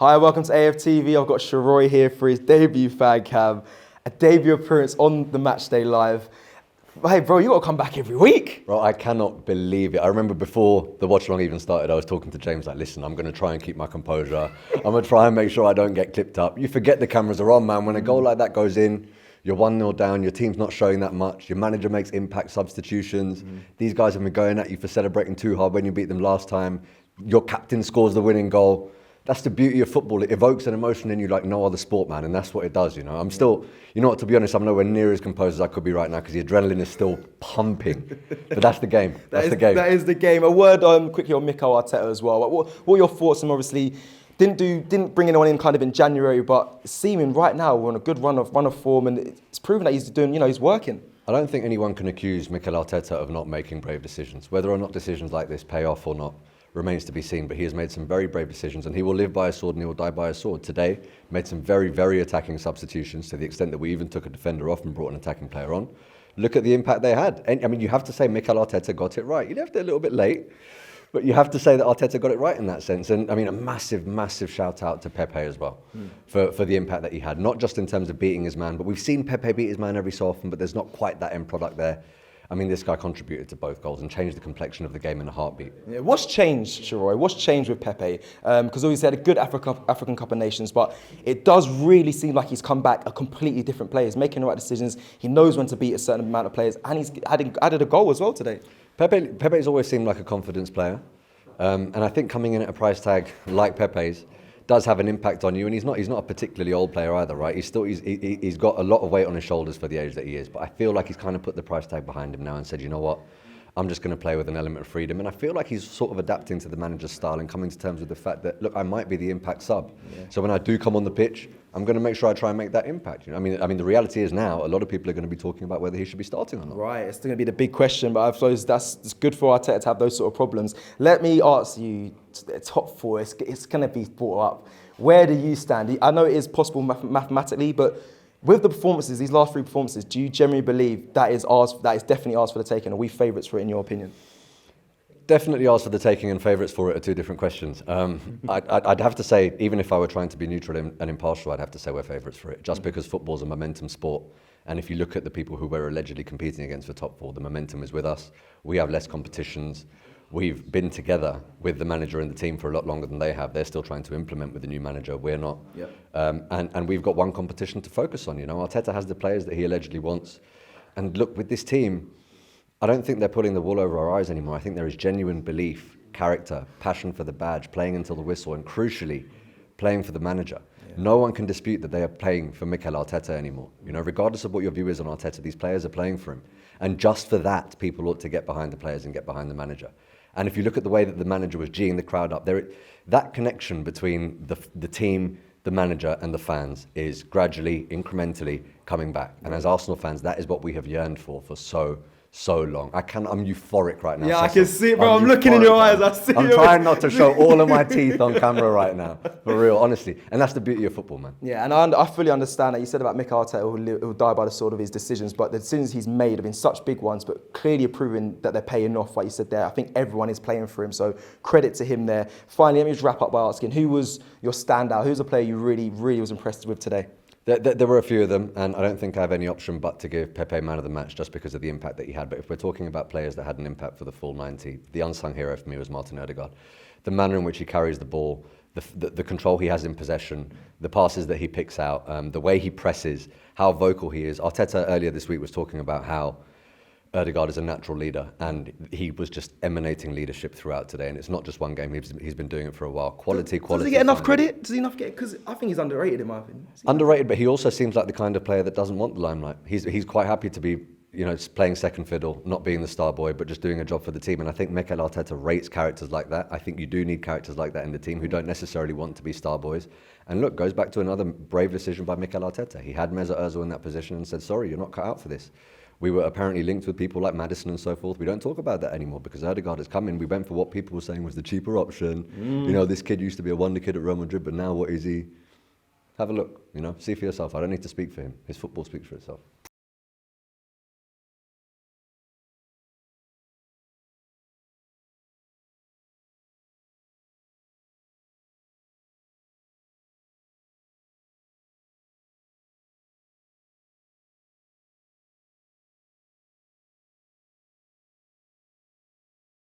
Hi, welcome to AFTV. I've got Sheroy here for his debut fag cam, a debut appearance on the Matchday Live. Hey, bro, you got to come back every week. Bro, I cannot believe it. I remember before the watch along even started, I was talking to James like, listen, I'm going to try and keep my composure. I'm going to try and make sure I don't get clipped up. You forget the cameras are on, man. When a goal like that goes in, you're 1-0 down, your team's not showing that much, your manager makes impact substitutions. These guys have been going at you for celebrating too hard when you beat them last time. Your captain scores the winning goal. That's the beauty of football. It evokes an emotion in you like no other sport, man, and that's what it does, you know. I'm still, you know what, to be honest, I'm nowhere near as composed as I could be right now because the adrenaline is still pumping. But that's the game. That's the game. That is the game. A word quickly on Mikel Arteta as well. What are your thoughts? And obviously, didn't bring anyone in kind of in January, but seeming right now we're on a good run of form, and it's proven that he's doing, you know, he's working. I don't think anyone can accuse Mikel Arteta of not making brave decisions. Whether or not decisions like this pay off or not remains to be seen, but he has made some very brave decisions and he will live by a sword and he will die by a sword. Today, made some very, very attacking substitutions to the extent that we even took a defender off and brought an attacking player on. Look at the impact they had. And I mean, you have to say Mikel Arteta got it right. You left it a little bit late, but you have to say that Arteta got it right in that sense. And I mean, a massive, massive shout out to Pepe as well for the impact that he had, not just in terms of beating his man, but we've seen Pepe beat his man every so often, but there's not quite that end product there. I mean, this guy contributed to both goals and changed the complexion of the game in a heartbeat. Yeah, what's changed, Sheroy? What's changed with Pepe? Because obviously he had a good African Cup of Nations, but it does really seem like he's come back a completely different player. He's making the right decisions. He knows when to beat a certain amount of players, and he's added a goal as well today. Pepe's always seemed like a confidence player. And I think coming in at a price tag like Pepe's does have an impact on you, and he's not a particularly old player either, right? He's got a lot of weight on his shoulders for the age that he is, but I feel like he's kind of put the price tag behind him now and said, you know what, I'm just going to play with an element of freedom. And I feel like he's sort of adapting to the manager's style and coming to terms with the fact that, look, I might be the impact sub. Yeah. So when I do come on the pitch, I'm going to make sure I try and make that impact. You know, I mean, the reality is now a lot of people are going to be talking about whether he should be starting or not. Right, it's going to be the big question, but I suppose it's good for Arteta to have those sort of problems. Let me ask you, top four, it's going to be brought up. Where do you stand? I know it is possible mathematically, but with the performances, these last three performances, do you generally believe that is definitely ours for the taking? Are we favourites for it, in your opinion? Definitely ours for the taking and favourites for it are two different questions. I'd have to say, even if I were trying to be neutral and impartial, I'd have to say we're favourites for it, just because football's a momentum sport. And if you look at the people who we're allegedly competing against for top four, the momentum is with us. We have less competitions. We've been together with the manager and the team for a lot longer than they have. They're still trying to implement with the new manager. We're not. Yep. And we've got one competition to focus on. You know, Arteta has the players that he allegedly wants. And look, with this team, I don't think they're pulling the wool over our eyes anymore. I think there is genuine belief, character, passion for the badge, playing until the whistle, and crucially, playing for the manager. Yeah. No one can dispute that they are playing for Mikel Arteta anymore. You know, regardless of what your view is on Arteta, these players are playing for him. And just for that, people ought to get behind the players and get behind the manager. And if you look at the way that the manager was geeing the crowd up, that connection between the team, the manager and the fans is gradually, incrementally coming back. And as Arsenal fans, that is what we have yearned for so long. I'm euphoric right now. Yeah, I can see it, bro. I'm looking in your eyes. I'm trying not to show all of my teeth on camera right now, for real, honestly. And that's the beauty of football, man. Yeah, and I fully understand that. You said about Mikel Arteta, who'll die by the sword of his decisions, but the decisions he's made have been such big ones, but clearly proving that they're paying off, like you said there. I think everyone is playing for him, so credit to him there. Finally, let me just wrap up by asking, who was your standout? Who's a player you really, really was impressed with today? There were a few of them, and I don't think I have any option but to give Pepe man of the match just because of the impact that he had. But if we're talking about players that had an impact for the full 90, the unsung hero for me was Martin Ødegaard. The manner in which he carries the ball, the control he has in possession, the passes that he picks out, the way he presses, how vocal he is. Arteta earlier this week was talking about how Ødegaard is a natural leader, and he was just emanating leadership throughout today. And it's not just one game; he's been doing it for a while. Quality. Does he get enough credit? Does he enough get? Because I think he's underrated in my opinion. Underrated, but he also seems like the kind of player that doesn't want the limelight. He's quite happy to be, you know, playing second fiddle, not being the star boy, but just doing a job for the team. And I think Mikel Arteta rates characters like that. I think you do need characters like that in the team who don't necessarily want to be star boys. And look, goes back to another brave decision by Mikel Arteta. He had Mesut Ozil in that position and said, "Sorry, you're not cut out for this." We were apparently linked with people like Maddison and so forth. We don't talk about that anymore because Ødegaard has come in. We went for what people were saying was the cheaper option. You know, this kid used to be a wonder kid at Real Madrid, but now what is he? Have a look, you know, see for yourself. I don't need to speak for him. His football speaks for itself.